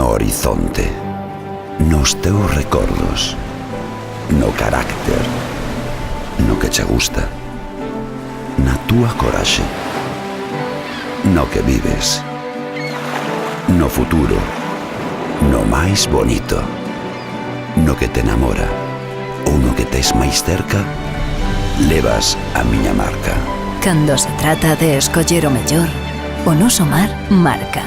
no horizonte, nos teus recordos, no carácter, no que che gusta, na túa coraxe, no que vives, no futuro, no máis bonito, no que te enamora ou no que tes máis cerca, levas a miña marca. Cando se trata de escoller o mellor, o noso mar marca.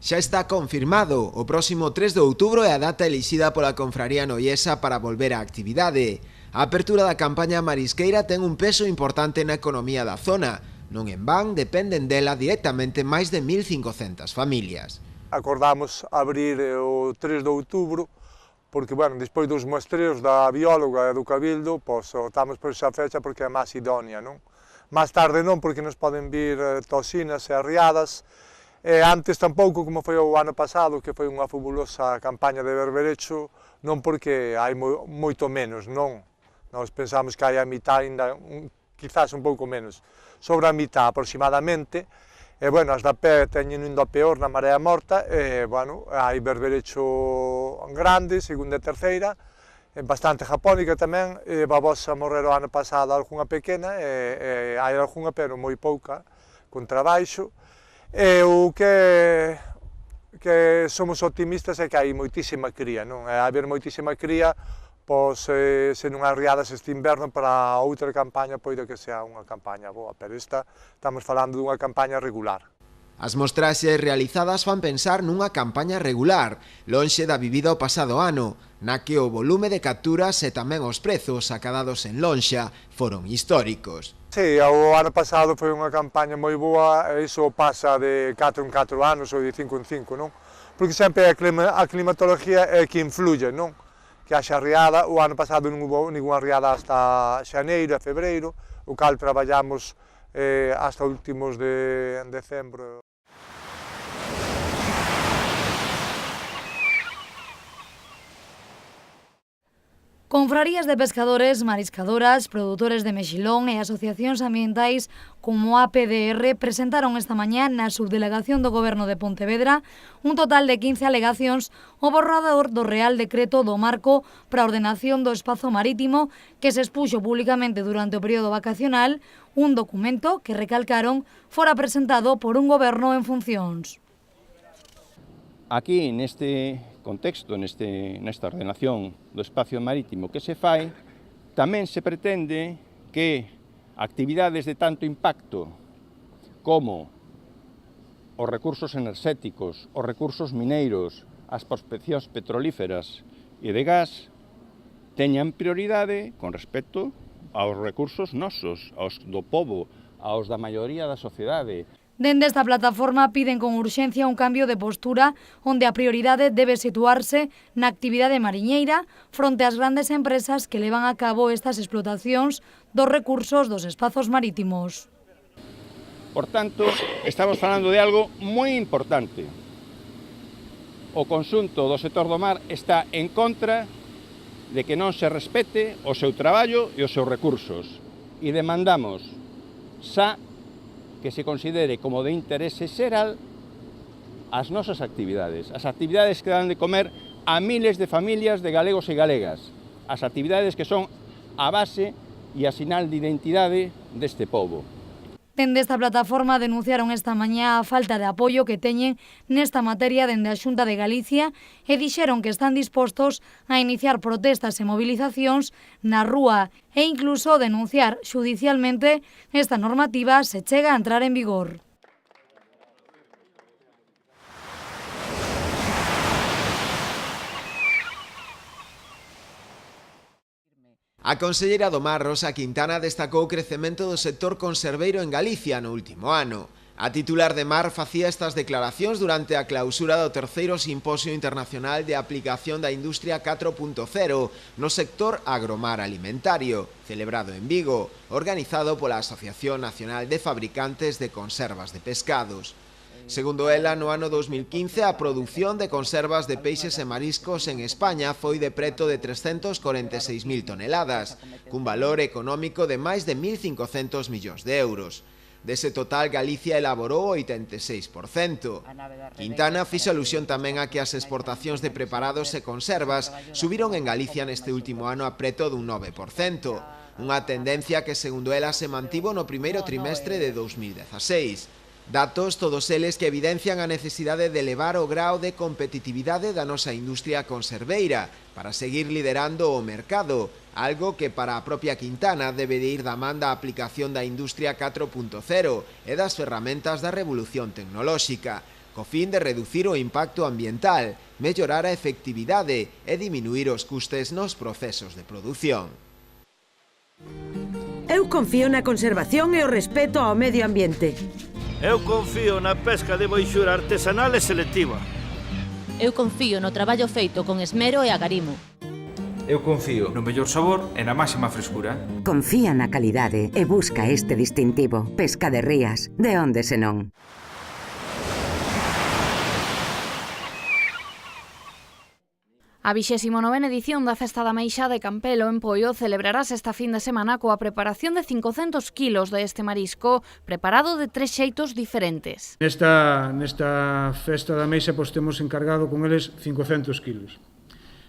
Xa está confirmado, o próximo 3 de outubro é a data elixida pola Confraría Noiesa para volver á actividade. A apertura da campaña marisqueira ten un peso importante na economía da zona. Non en van dependen dela directamente máis de 1.500 familias. Acordamos abrir o 3 de outubro porque, bueno, despois dos muestreos da bióloga e do Cabildo, pois optamos por esa fecha porque é máis idónea, non? Máis tarde non, porque nos poden vir toxinas e arriadas. Antes tampouco, como foi o ano pasado, que foi unha fabulosa campaña de berberecho, non porque hai moito menos, non. Nós pensamos que hai a mitad, ainda, quizás un pouco menos, sobre a mitad aproximadamente. E, bueno, as da pé teñen indo a peor na marea morta, e, bueno, hai berberecho grande, segunda e terceira, bastante japónica tamén, e babosa morrer o ano pasado algunha pequena, e hai algunha, pero moi pouca, con trabaixo. E o que somos optimistas é que hai moitísima cría, non? A haber moitísima cría, pois se non hai riadas este inverno, para outra campaña poida que sea unha campaña boa, pero esta estamos falando dunha campaña regular. As mostraxes realizadas fan pensar nunha campaña regular, lonxe da vivida o pasado ano, na que o volume de capturas e tamén os prezos acadados en lonxa foron históricos. Sí, o ano pasado foi unha campaña moi boa, e iso pasa de 4 en 4 anos ou de 5 en 5, non? Porque sempre a climatología é que influye, non? Que haxa riada, o ano pasado non hubo ninguna riada hasta xaneiro e febreiro, o cal traballamos hasta últimos de decembro. Confrarías de pescadores, mariscadoras, produtores de mexilón e asociacións ambientais como a PDR presentaron esta mañá na subdelegación do Goberno de Pontevedra un total de 15 alegacións ao borrador do Real Decreto do Marco para a Ordenación do Espazo Marítimo que se expuxo públicamente durante o período vacacional, un documento que recalcaron fora presentado por un goberno en funcións. Aquí, neste contexto, nesta ordenación do espacio marítimo que se fai, tamén se pretende que actividades de tanto impacto como os recursos enerxéticos, os recursos mineiros, as prospeccións petrolíferas e de gas teñan prioridade con respecto aos recursos nosos, aos do pobo, aos da maioría da sociedade. Dende esta plataforma piden con urxencia un cambio de postura onde a prioridade debe situarse na actividade mariñeira fronte ás grandes empresas que levan a cabo estas explotacións dos recursos dos espazos marítimos. Por tanto, estamos falando de algo moi importante. O conxunto do sector do mar está en contra de que non se respete o seu traballo e os seus recursos e demandamos xa que se considere como de interese xeral as nosas actividades, as actividades que dan de comer a miles de familias de galegos e galegas, as actividades que son a base e a sinal de identidade deste pobo. Dende esta plataforma denunciaron esta mañá a falta de apoio que teñen nesta materia dende a Xunta de Galicia e dixeron que están dispostos a iniciar protestas e movilizacións na rúa e incluso denunciar xudicialmente esta normativa se chega a entrar en vigor. A conselleira do Mar, Rosa Quintana, destacou o crecemento do sector conserveiro en Galicia no último ano. A titular de Mar facía estas declaracións durante a clausura do terceiro Simposio Internacional de Aplicación da Industria 4.0 no sector agromar alimentario, celebrado en Vigo, organizado pola Asociación Nacional de Fabricantes de Conservas de Pescados. Segundo ela, no ano 2015 a produción de conservas de peixes e mariscos en España foi de preto de 346.000 toneladas, cun valor económico de máis de 1.500 millóns de euros. Dese total, Galicia elaborou o 86%. Quintana fixo alusión tamén a que as exportacións de preparados e conservas subiron en Galicia neste último ano a preto dun 9%, unha tendencia que, segundo ela, se mantivo no primeiro trimestre de 2016. Datos todos eles que evidencian a necesidade de elevar o grao de competitividade da nosa industria conserveira para seguir liderando o mercado, algo que para a propia Quintana debe de ir da man da aplicación da Industria 4.0 e das ferramentas da revolución tecnolóxica, co fin de reducir o impacto ambiental, mellorar a efectividade e diminuir os custes nos procesos de produción. Eu confío na conservación e o respeto ao medio ambiente. Eu confío na pesca de boixura artesanal e selectiva. Eu confío no traballo feito con esmero e agarimo. Eu confío no mellor sabor e na máxima frescura. Confía na calidade e busca este distintivo. Pesca de Rías, de onde senón. A 29ª edición da Festa da Meixa de Campelo en Poio celebrarase esta fin de semana coa preparación de 500 kilos deste marisco preparado de 3 xeitos diferentes. Nesta Festa da Meixa temos encargado con eles 500 kilos.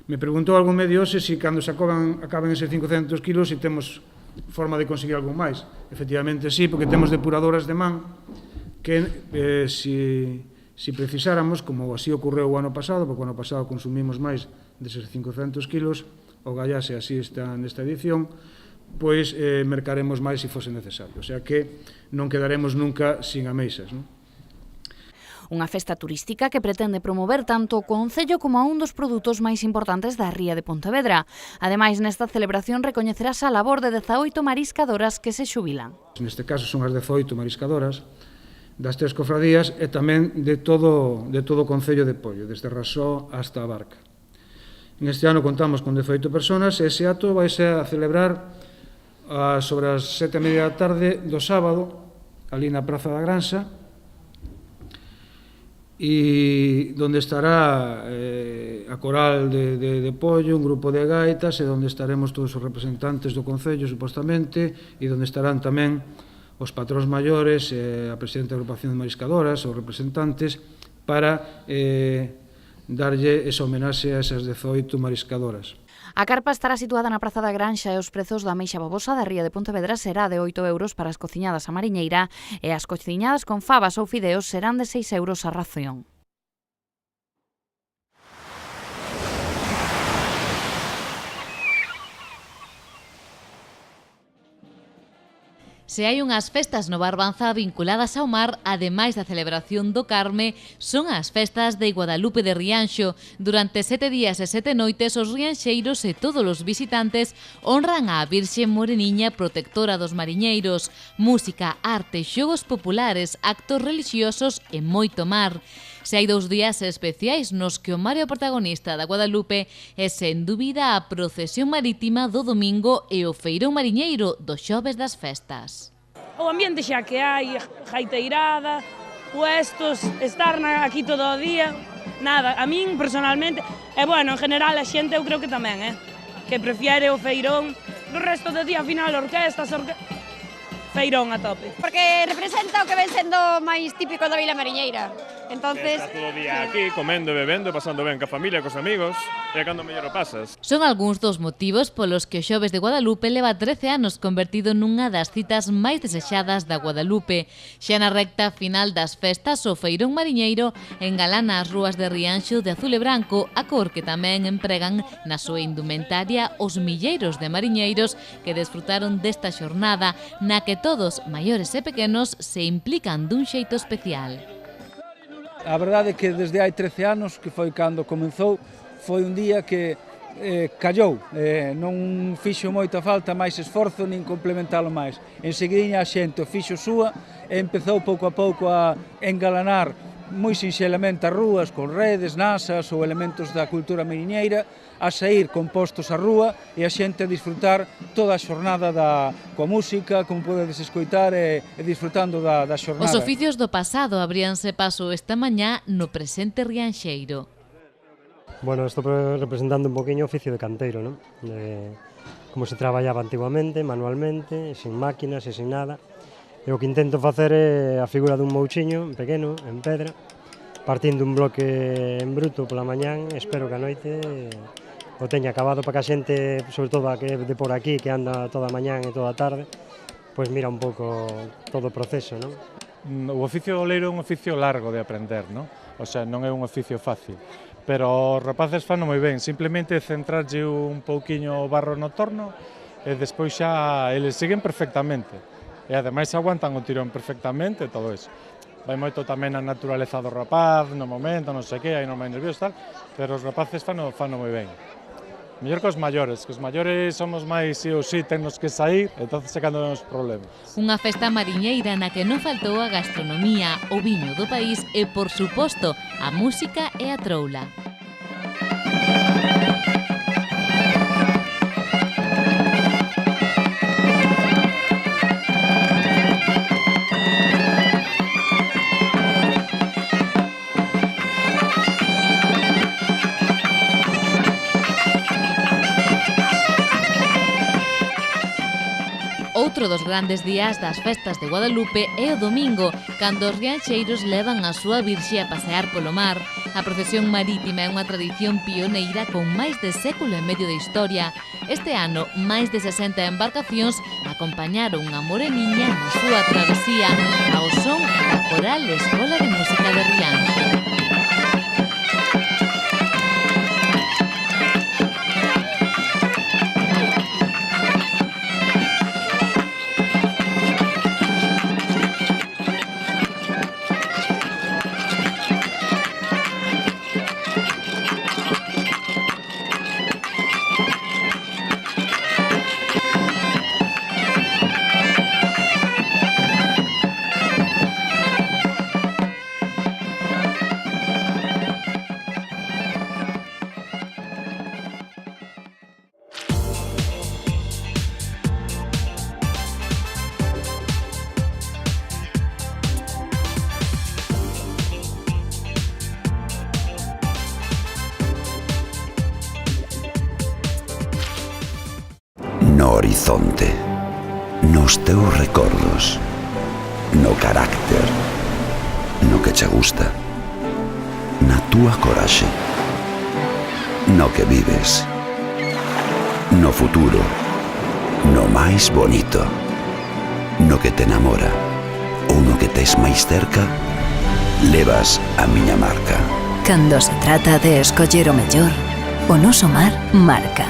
Me preguntou algún medio hoxe se cando se acaben eses 500 kilos se temos forma de conseguir algo máis. Efectivamente sí, porque temos depuradoras de man que se precisáramos, como así ocorreu o ano pasado, porque o ano pasado consumimos máis deses 500 kilos, o gallase así está nesta edición, pois mercaremos máis se fose necesario. O sea que non quedaremos nunca sin ameixas, non? Unha festa turística que pretende promover tanto o concello como a un dos produtos máis importantes da ría de Pontevedra. Ademais, nesta celebración recoñecerás a labor de 18 mariscadoras que se xubilan. Neste caso son as 18 mariscadoras das 3 cofradías e tamén de todo o concello de Poio, desde Rasó hasta a Barca. Neste ano contamos con 18 personas e ese acto vaise a celebrar sobre as 7:30 da tarde do sábado, ali na Praza da Granxa, e onde estará a coral de Poio, un grupo de gaitas, e onde estaremos todos os representantes do concello, supostamente, e onde estarán tamén os patróns maiores, a presidenta da agrupación de mariscadoras, os representantes, para darlle esa homenaxe a esas 18 mariscadoras. A carpa estará situada na Praza da Granxa e os prezos da ameixa babosa da ría de Pontevedra será de 8 euros para as cociñadas a mariñeira e as cociñadas con fabas ou fideos serán de 6 euros a ración. Se hai unhas festas no Barbanza vinculadas ao mar, ademais da celebración do Carme, son as festas de Guadalupe de Rianxo. Durante 7 días e 7 noites, os rianxeiros e todos os visitantes honran á Virxe Moreniña, protectora dos mariñeiros. Música, arte, xogos populares, actos relixiosos e moito mar. Se hai 2 días especiais nos que o mar é o protagonista da Guadalupe é sen dúbida a procesión marítima do domingo e o feirón mariñeiro do xoves das festas. O ambiente xa que hai, jaiteirada, puestos, estar aquí todo o día, nada, a min personalmente, e bueno, en general a xente eu creo que tamén, que prefiere o feirón, do resto do día, ao final, orquestas, feirón a tope. Porque representa o que ven sendo máis típico da Vila Mariñeira. Entonces, está todo o día aquí, comendo, bebendo, pasando ben ca familia, cos amigos, e cando mellor o pasas. Son algúns dos motivos polos que o Xoves de Guadalupe leva 13 anos convertido nunha das citas máis desexadas da Guadalupe. Xa na recta final das festas, o feirón mariñeiro engalana as rúas de Rianxo de azul e branco, a cor que tamén empregan na súa indumentaria os milleiros de mariñeiros que desfrutaron desta xornada na que todos, maiores e pequenos, se implican dun xeito especial. A verdade é que desde hai 13 anos, que foi cando comenzou, foi un día que callou, non fixo moita falta máis esforzo nin complementalo máis. Enseguidinha a xente o fixo súa e empezou pouco a pouco a engalanar moi sinxelamente as rúas con redes, nasas ou elementos da cultura mariñeira, a sair compostos á rúa e a xente a disfrutar toda a xornada coa música, como podedes escoitar, e disfrutando da xornada. Os oficios do pasado abríanse paso esta mañá no presente rianxeiro. Bueno, estou representando un poquinho o oficio de canteiro, non? Como se traballaba antiguamente, manualmente, sin máquinas e sin nada. E o que intento facer é a figura dun mouchiño pequeno, en pedra, partindo un bloque en bruto pola mañán, espero que a noite o teña acabado para que a xente, sobre todo a que de por aquí, que anda toda a mañán e toda a tarde, pois mira un pouco todo o proceso, non? O oficio de oleiro é un oficio largo de aprender, non? O sea, non é un oficio fácil. Pero os rapaces fano moi ben, simplemente centrarlle un pouquiño o barro no torno e despois xa eles siguen perfectamente. E ademais aguantan o tirón perfectamente e todo eso. Vai moito tamén a naturaleza do rapaz, no momento, non sei que, hai non máis nerviosos tal, pero os rapaces fano moi ben. Mellor que os maiores somos máis sí ou sí, tennos que sair, entonces é cando vemos problemas. Unha festa mariñeira na que non faltou a gastronomía, o viño do país e, por suposto, a música e a troula. Outro dos grandes días das festas de Guadalupe é o domingo, cando os rianxeiros levan a súa virxe a pasear polo mar. A procesión marítima é unha tradición pioneira con máis de século e medio de historia. Este ano, máis de 60 embarcacións acompañaron a moreniña na súa travesía ao son da coral Escola de Música de Rianxo. No horizonte, nos teus recordos, no carácter, no que che gusta, na túa coraxe, no que vives, no futuro, no máis bonito, no que te enamora ou no que tes máis cerca, levas a miña marca. Cando se trata de escoller o mellor, o noso mar marca.